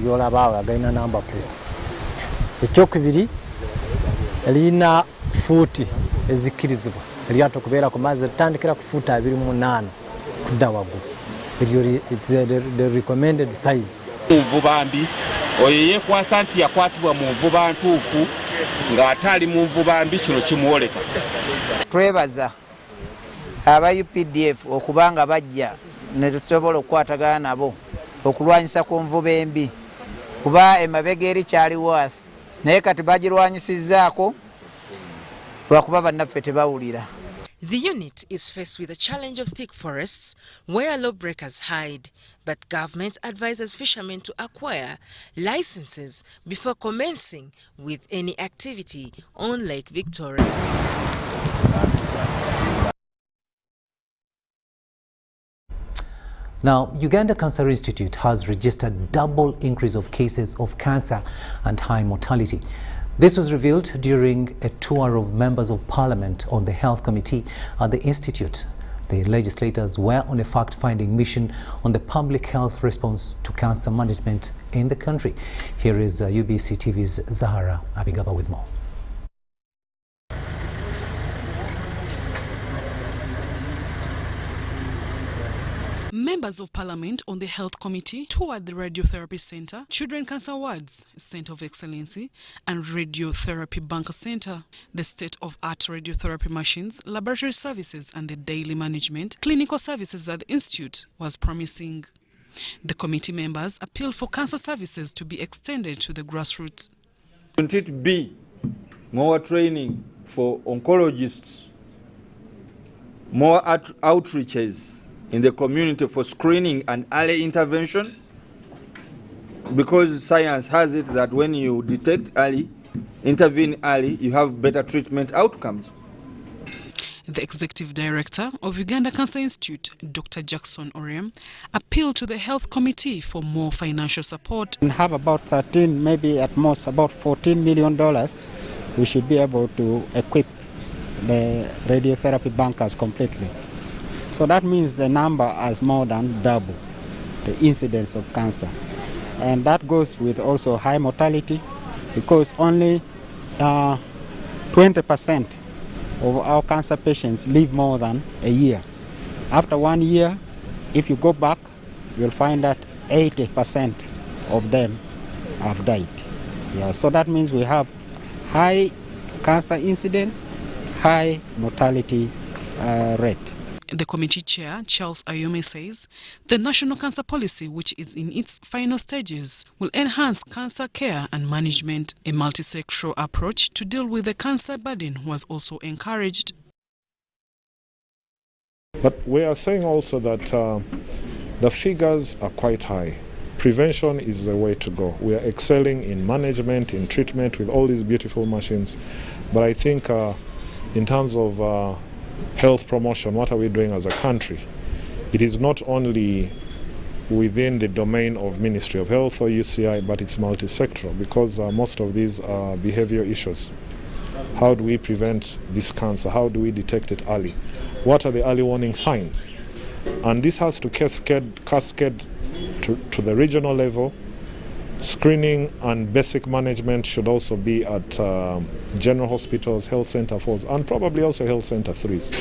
byolaba agayina number plate. Ekyokubiri erina fuuti ezikkirizibwa eryato kubeera ku mazzi litandikira ku fuuti 28 kudda waggulu. The recommended size. Muvubambi oyo yeekwasa nti yakwatibwa mu nvuba ntuufu ng'ate ali mu nvubambi kino kimuwoleka. Twebaza aba UPDF okuba nga bajja ne tusobola okukwatagana nabo okulwanyisa ku nvuba embi kuba emabega eri kyali waathi naye kati bagirwanyisizzaako lwakuba bannaffe tebawulira. The unit is faced with the challenge of thick forests where lawbreakers hide, but government advises fishermen to acquire licenses before commencing with any activity on Lake Victoria. Now, Uganda Cancer Institute has registered double increase of cases of cancer and high mortality. This was revealed during a tour of members of parliament on the health committee at the institute. The legislators were on a fact-finding mission on the public health response to cancer management in the country. Here is UBC TV's Zahara Abigaba with more. Members of Parliament on the Health Committee toured the Radiotherapy Centre, Children Cancer Wards, Centre of Excellency, and Radiotherapy Bunker Centre. The state-of-art radiotherapy machines, laboratory services, and the daily management, clinical services at the Institute was promising. The committee members appealed for cancer services to be extended to the grassroots. Shouldn't it be more training for oncologists, more outreaches in the community for screening and early intervention? Because science has it that when you detect early, intervene early, you have better treatment outcomes. The Executive Director of Uganda Cancer Institute, Dr. Jackson Orem, appealed to the Health Committee for more financial support. We have about 13, maybe at most about $14 million. We should be able to equip the radiotherapy bunkers completely. So that means the number has more than double the incidence of cancer. And that goes with also high mortality because only 20% of our cancer patients live more than a year. After 1 year, if you go back, you'll find that 80% of them have died. Yeah, so that means we have high cancer incidence, high mortality rate. The committee chair, Charles Ayome, says the National Cancer Policy, which is in its final stages, will enhance cancer care and management. A multisectoral approach to deal with the cancer burden was also encouraged. But we are saying also that the figures are quite high. Prevention is the way to go. We are excelling in management, in treatment with all these beautiful machines. But I think in terms of health promotion, what are we doing as a country? It is not only within the domain of Ministry of Health or UCI, but it's multi-sectoral because most of these are behavior issues. How do we prevent this cancer? How do we detect it early? What are the early warning signs? And this has to cascade to the regional level. Screening and basic management should also be at general hospitals, health center 4s, and probably also health center 3s.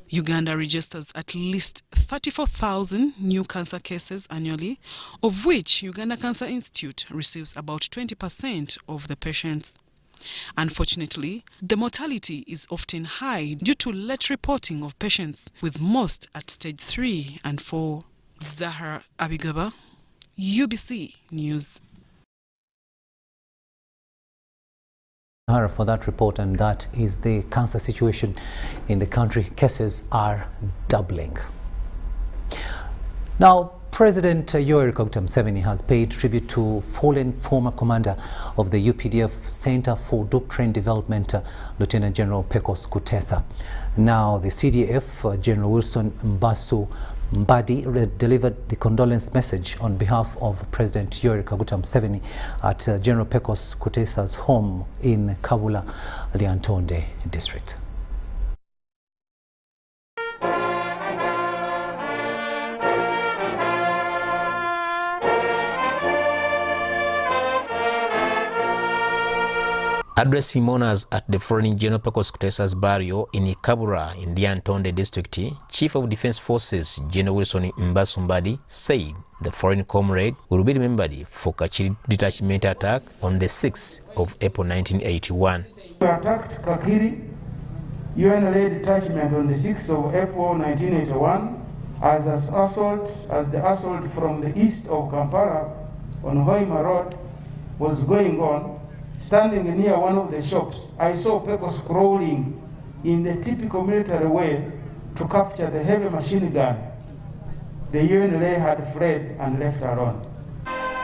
Uganda registers at least 34,000 new cancer cases annually, of which Uganda Cancer Institute receives about 20% of the patients. Unfortunately, the mortality is often high due to late reporting of patients, with most at stage 3 and 4. Zahra Abigaba, UBC News. For that report, and that is the cancer situation in the country. Cases are doubling. Now, President Yoweri Museveni has paid tribute to fallen former commander of the UPDF Center for Doctrine Development, Lieutenant General Pecos Kutesa. Now, the CDF, General Wilson Mbadi delivered the condolence message on behalf of President Yoweri Museveni at General Pecos Kutesa's home in Kabula, Liantonde district. Addressing mourners at the fallen General Pecos Kutesa's burial in Kabura in Lyantonde district, Chief of Defense Forces General Wilson Mbasumbadi said the foreign comrade will be remembered for Kachiri detachment attack on the 6th of April 1981. We attacked Kakiri UNLA detachment on the 6th of April 1981 as the assault from the east of Kampala on Hoima Road was going on. Standing near one of the shops, I saw Pecos crawling in the typical military way to capture the heavy machine gun. The UNLA had fled and left alone.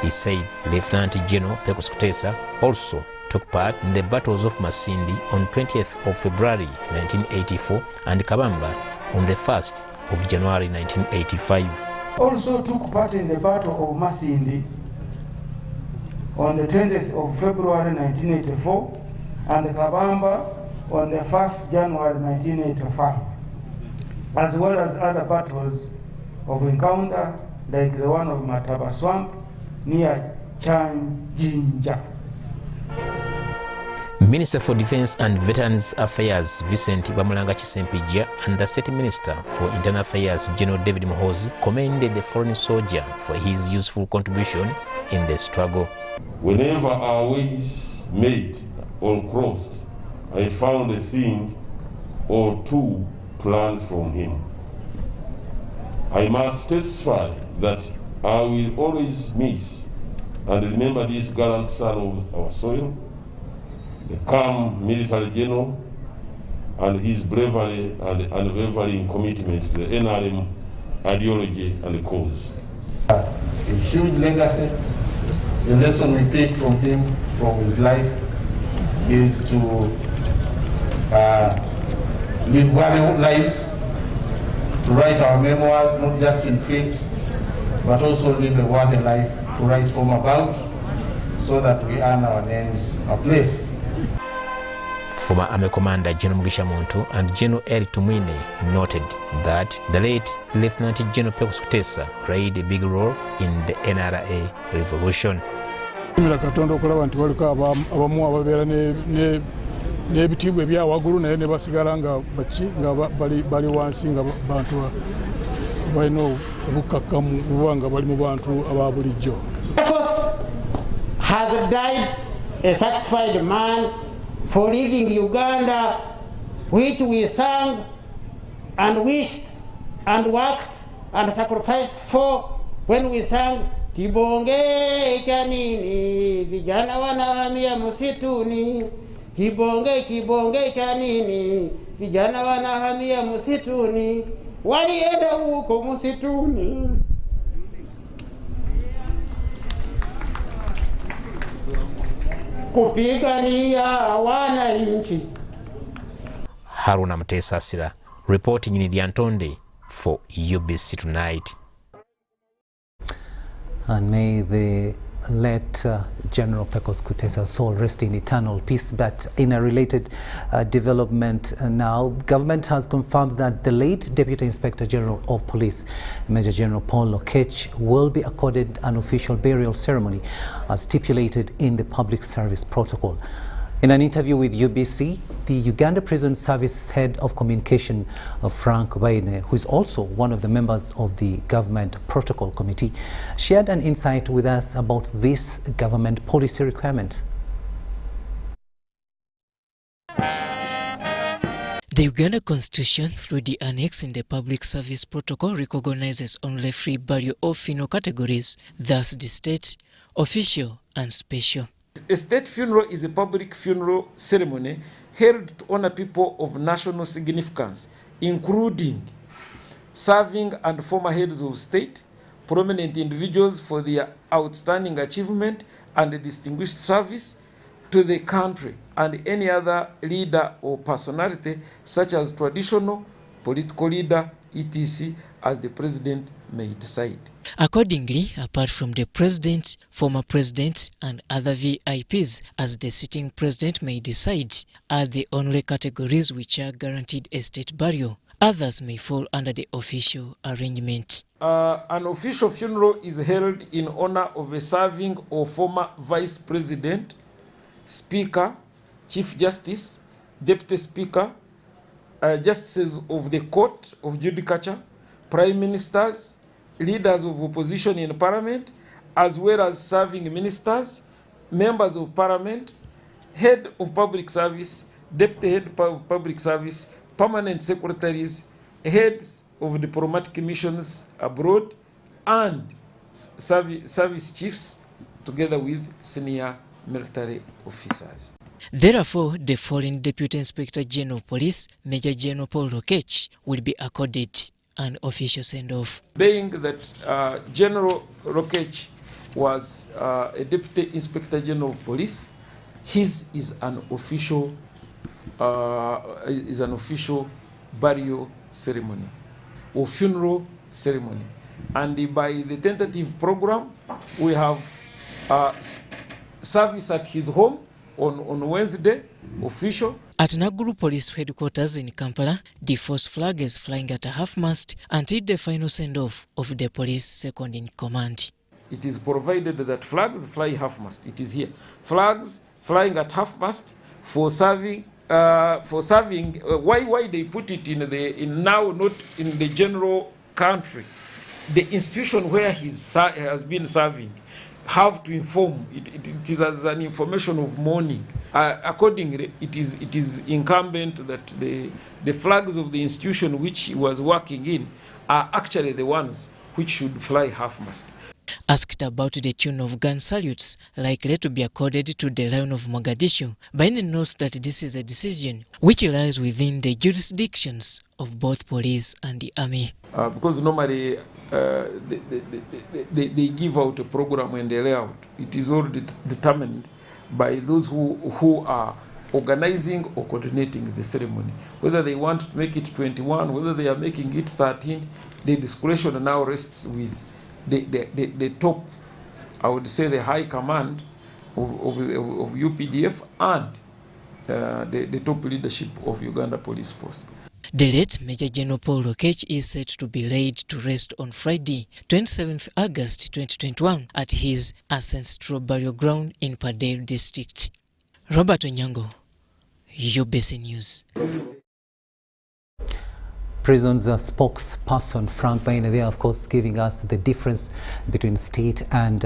He said Lieutenant General Pecos Kutesa also took part in the battles of Masindi on 20th of February 1984 and Kabamba on the 1st of January 1985. Also took part in the Battle of Masindi on the 20th of February 1984 and Kabamba on the 1st January 1985, as well as other battles of encounter like the one of Mataba Swamp near Chanjinja. Minister for Defense and Veterans Affairs Vincent Bamulanga Chisempija and the State Minister for Internal Affairs General David Mohozi commended the foreign soldier for his useful contribution in the struggle. Whenever our ways met or crossed, I found a thing or two to learn from him. I must testify that I will always miss and remember this gallant son of our soil, the calm military general, and his bravery and unwavering commitment to the NRM ideology and cause. A huge legacy. The lesson we take from him, from his life, is to live valuable lives, to write our memoirs, not just in print, but also live a worthy life to write home about, so that we earn our names a place. Former Army Commander General Mugisha Muntu and General Eric Tumwine noted that the late Lieutenant General Pecos Kutesa played a big role in the NRA revolution. Katonda okulaba nti waliko abamu ababeera n'ebitiibwa ebyawagulu naye ne basigala nga bali wansi nga bantu balina obukakkamu kuba nga bali mu bantu aba bulijjo. Pecos has died a satisfied man for leading Uganda, which we sang and wished and worked and sacrificed for when we sang Kibonge chanini vijana wanahamia msituni, Kibonge chanini vijana wanahamia msituni, walienda huko msituni. Kupigania wananchi. Haruna Mtesasira reporting in Lyantonde for UBC Tonight. And may the late General Pecos Kutesa's soul rest in eternal peace. But in a related development now, government has confirmed that the late Deputy Inspector General of Police, Major General Paul Lokech, will be accorded an official burial ceremony as stipulated in the Public Service Protocol. In an interview with UBC, the Uganda Prison Service Head of Communication, Frank Baine, who is also one of the members of the Government Protocol Committee, shared an insight with us about this government policy requirement. The Uganda Constitution, through the annex in the Public Service Protocol, recognizes only three burial of funeral categories, thus the state, official and special. A state funeral is a public funeral ceremony held to honor people of national significance, including serving and former heads of state, prominent individuals for their outstanding achievement and distinguished service to the country, and any other leader or personality such as traditional, political leader, etc., as the president may decide. Accordingly, apart from the president, former presidents and other VIPs, as the sitting president may decide, are the only categories which are guaranteed a state burial. Others may fall under the official arrangement. An official funeral is held in honor of a serving or former vice president, speaker, Chief Justice, Deputy Speaker, Justices of the Court of Judicature, Prime Ministers, leaders of opposition in Parliament, as well as serving ministers, members of Parliament, head of public service, deputy head of public service, permanent secretaries, heads of diplomatic missions abroad, and service chiefs, together with senior military officers. Therefore, the foreign Deputy Inspector General of Police, Major General Paul Lokech, will be accorded an official send-off. Being that General Lokech was a Deputy Inspector General of Police, his is an official burial ceremony or funeral ceremony, and by the tentative program, we have service at his home on Wednesday, official. At Naguru Police Headquarters in Kampala, the force flag is flying at a half-mast until the final send-off of the police second in command. It is provided that flags fly half-mast. It is here. Flags flying at half-mast for serving. Why they put it in now, not in the general country. The institution where he has been serving have to inform. It is as an information of mourning. Accordingly, it is incumbent that the flags of the institution which he was working in are actually the ones which should fly half-mast. Asked about the tune of gun salutes likely to be accorded to the Lion of Mogadishu, Biden notes that this is a decision which lies within the jurisdictions of both police and the army. Because normally they give out a program and they lay out. It is already determined by those who are organizing or coordinating the ceremony. Whether they want to make it 21, whether they are making it 13, the discretion now rests with the top, I would say the high command of UPDF and the top leadership of Uganda Police Force. The late Major General Paul Lokech is set to be laid to rest on Friday, 27th August 2021 at his ancestral burial ground in Padale District. Robert Onyango, UBC News. Prison's spokesperson Frank Baina there, of course, giving us the difference between state and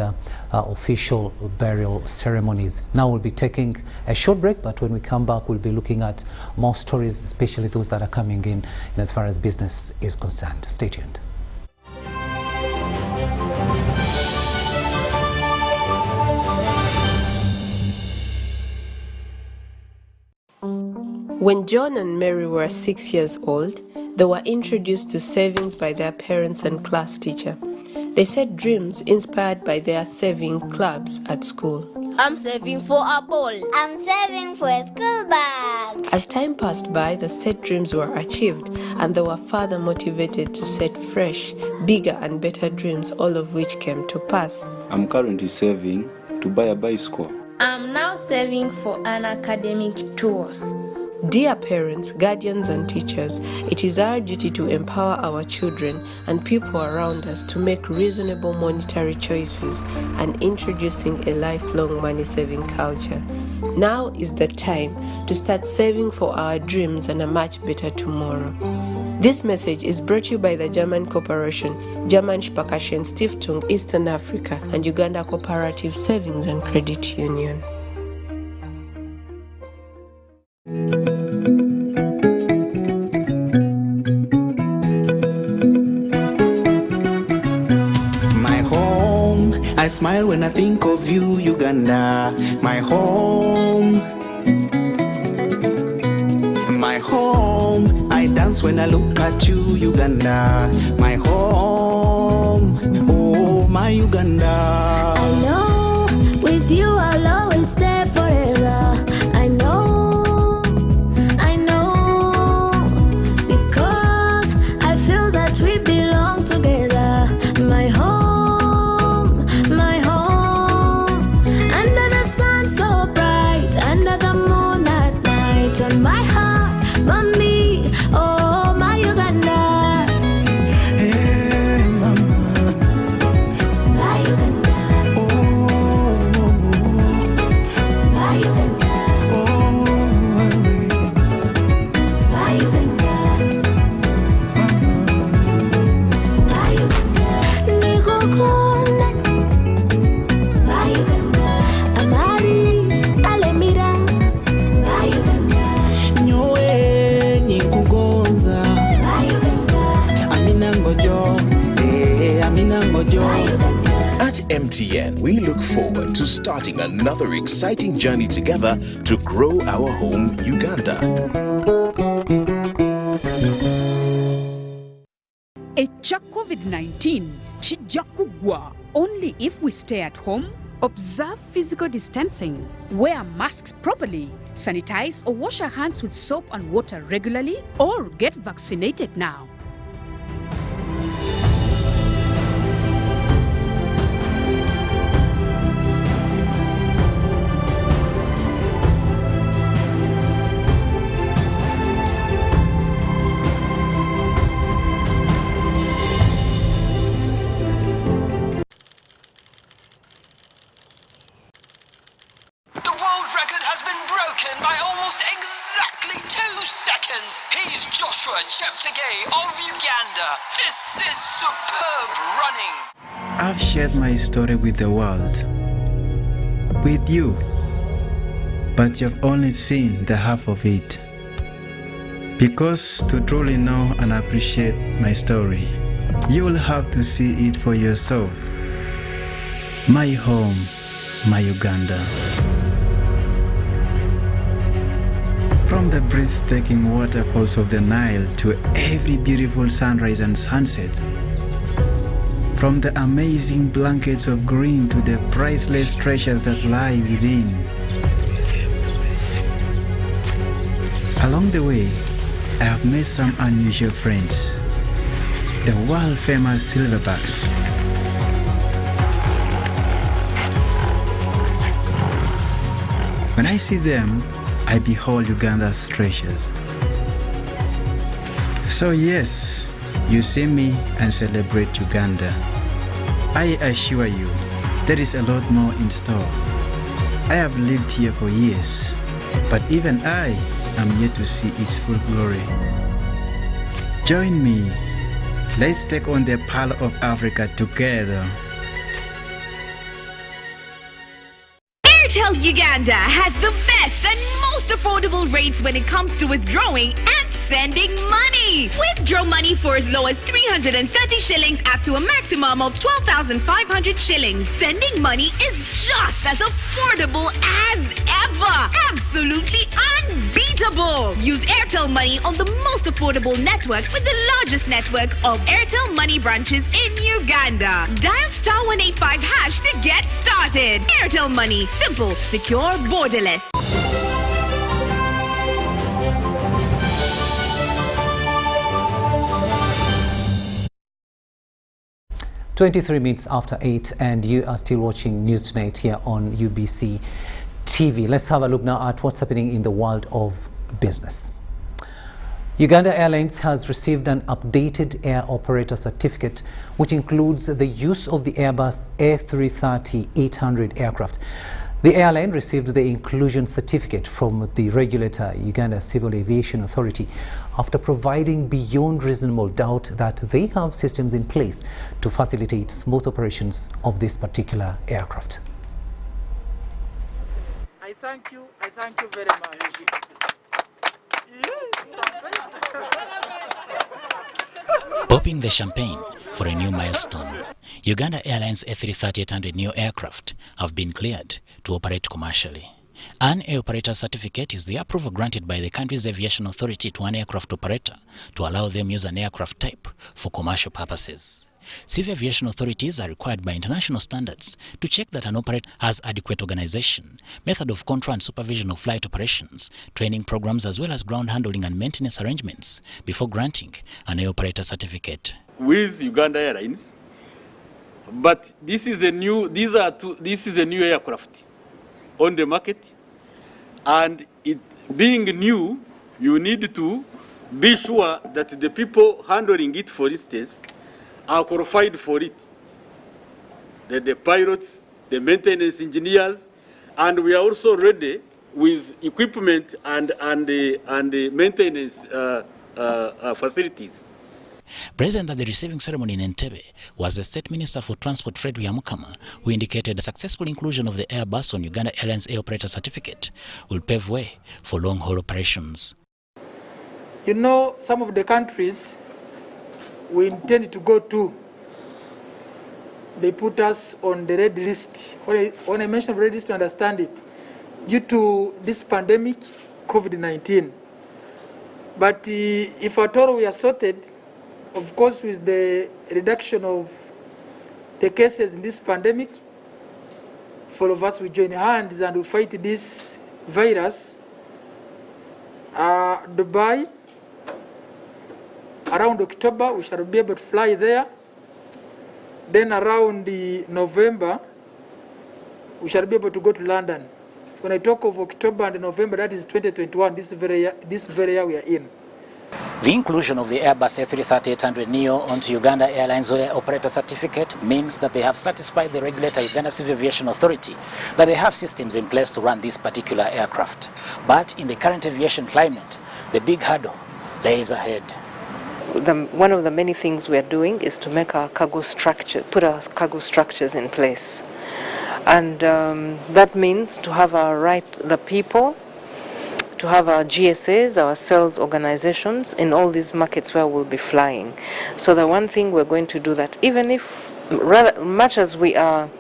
official burial ceremonies. Now we'll be taking a short break, but when we come back, we'll be looking at more stories, especially those that are coming in as far as business is concerned. Stay tuned. When John and Mary were 6 years old, they were introduced to savings by their parents and class teacher. They set dreams inspired by their saving clubs at school. I'm saving for a ball. I'm saving for a school bag. As time passed by, the set dreams were achieved, and they were further motivated to set fresh, bigger and better dreams, all of which came to pass. I'm currently saving to buy a bicycle. I'm now saving for an academic tour. Dear parents, guardians and teachers, it is our duty to empower our children and people around us to make reasonable monetary choices and introducing a lifelong money-saving culture. Now is the time to start saving for our dreams and a much better tomorrow. This message is brought to you by the German Corporation, German Sparkassen Stiftung Eastern Africa, and Uganda Cooperative Savings and Credit Union. I smile when I think of you, Uganda, my home. My home, I dance when I look at you, Uganda, my home. Oh, my Uganda. I know, with you I'll always stay forever. I know, because I feel that we belong together. My home. MTN, we look forward to starting another exciting journey together to grow our home, Uganda. Echa COVID-19 kijja kugwa only if we stay at home, observe physical distancing, wear masks properly, sanitize or wash our hands with soap and water regularly, or get vaccinated now. He's Joshua Cheptegei of Uganda. This is superb running. I've shared my story with the world, with you, but you've only seen the half of it. Because to truly know and appreciate my story, you will have to see it for yourself. My home, my Uganda. From the breathtaking waterfalls of the Nile to every beautiful sunrise and sunset, from the amazing blankets of green to the priceless treasures that lie within. Along the way, I have met some unusual friends, the world-famous silverbacks. When I see them, I behold Uganda's treasures. So yes, you see me and celebrate Uganda. I assure you, there is a lot more in store. I have lived here for years, but even I am yet to see its full glory. Join me. Let's take on the Pearl of Africa together. Airtel Uganda has the best and most affordable rates when it comes to withdrawing and sending money. Withdraw money for as low as 330 shillings up to a maximum of 12,500 shillings. Sending money is just as affordable as ever. Absolutely unbeatable. Use Airtel Money on the most affordable network with the largest network of Airtel Money branches in Uganda. Dial *185# to get started. Airtel Money. Simple, secure, borderless. 23 minutes after 8, and you are still watching News Tonight here on UBC TV. Let's have a look now at what's happening in the world of business. Uganda Airlines has received an updated air operator certificate, which includes the use of the Airbus A330-800 aircraft. The airline received the inclusion certificate from the regulator, Uganda Civil Aviation Authority, after providing beyond reasonable doubt that they have systems in place to facilitate smooth operations of this particular aircraft. I thank you very much. Popping the champagne for a new milestone. Uganda Airlines A330-800 new aircraft have been cleared to operate commercially. An air operator certificate is the approval granted by the country's aviation authority to an aircraft operator to allow them use an aircraft type for commercial purposes. Civil aviation authorities are required by international standards to check that an operator has adequate organization, method of control and supervision of flight operations, training programs, as well as ground handling and maintenance arrangements before granting an air operator certificate. With Uganda Airlines, but this is a new aircraft on the market, and it being new, you need to be sure that the people handling it, for instance, are qualified for it. The pilots, the maintenance engineers, and we are also ready with equipment and the maintenance facilities. Present at the receiving ceremony in Entebbe was the State Minister for Transport, Fred Yamukama, who indicated the successful inclusion of the Airbus on Uganda Airlines Air Operator Certificate will pave way for long-haul operations. You know, some of the countries we intend to go to, they put us on the red list. When I mention red list, to understand it, due to this pandemic, COVID-19. But if at all we are sorted, of course, with the reduction of the cases in this pandemic, if all of us will join hands and we fight this virus, Dubai, around October, we shall be able to fly there. Then around November, we shall be able to go to London. When I talk of October and November, that is 2021, this very year we are in. The inclusion of the Airbus A330-800neo onto Uganda Airlines operator certificate means that they have satisfied the regulator, Uganda Civil Aviation Authority, that they have systems in place to run this particular aircraft. But in the current aviation climate, the big hurdle lays ahead. One of the many things we are doing is to make our cargo structure, put our cargo structures in place. And that means to have the people, to have our GSAs, our sales organizations in all these markets where we'll be flying. So the one thing we're going to do that, even if, rather much as we are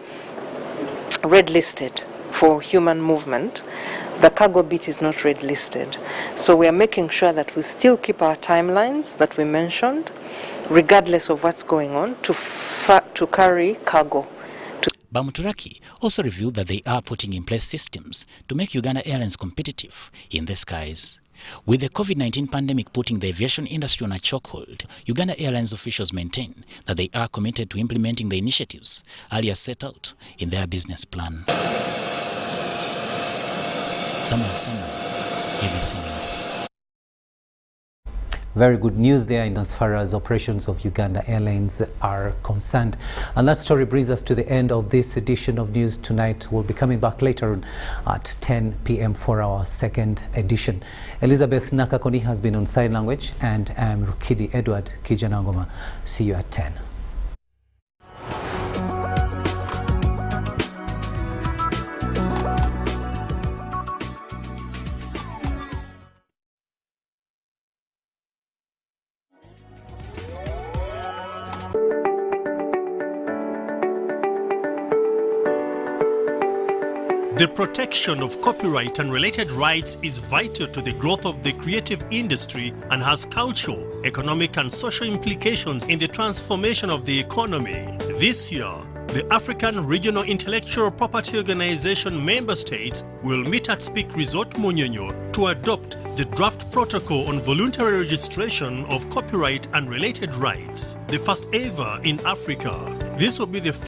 red listed for human movement, the cargo bit is not red listed. So we are making sure that we still keep our timelines that we mentioned, regardless of what's going on, to carry cargo. Bamuturaki also revealed that they are putting in place systems to make Uganda Airlines competitive in the skies. With the COVID-19 pandemic putting the aviation industry on a chokehold, Uganda Airlines officials maintain that they are committed to implementing the initiatives earlier set out in their business plan. Samuel, UBC News. Very good news there in as far as operations of Uganda Airlines are concerned. And that story brings us to the end of this edition of News Tonight. We'll be coming back later on at 10 p.m. for our second edition. Elizabeth Nakakoni has been on sign language, and I'm Rukidi Edward Kijanangoma. See you at 10. The protection of copyright and related rights is vital to the growth of the creative industry and has cultural, economic and social implications in the transformation of the economy. This year, the African Regional Intellectual Property Organization member states will meet at Speak Resort Munyonyo to adopt the draft protocol on voluntary registration of copyright and related rights, the first ever in Africa. This will be the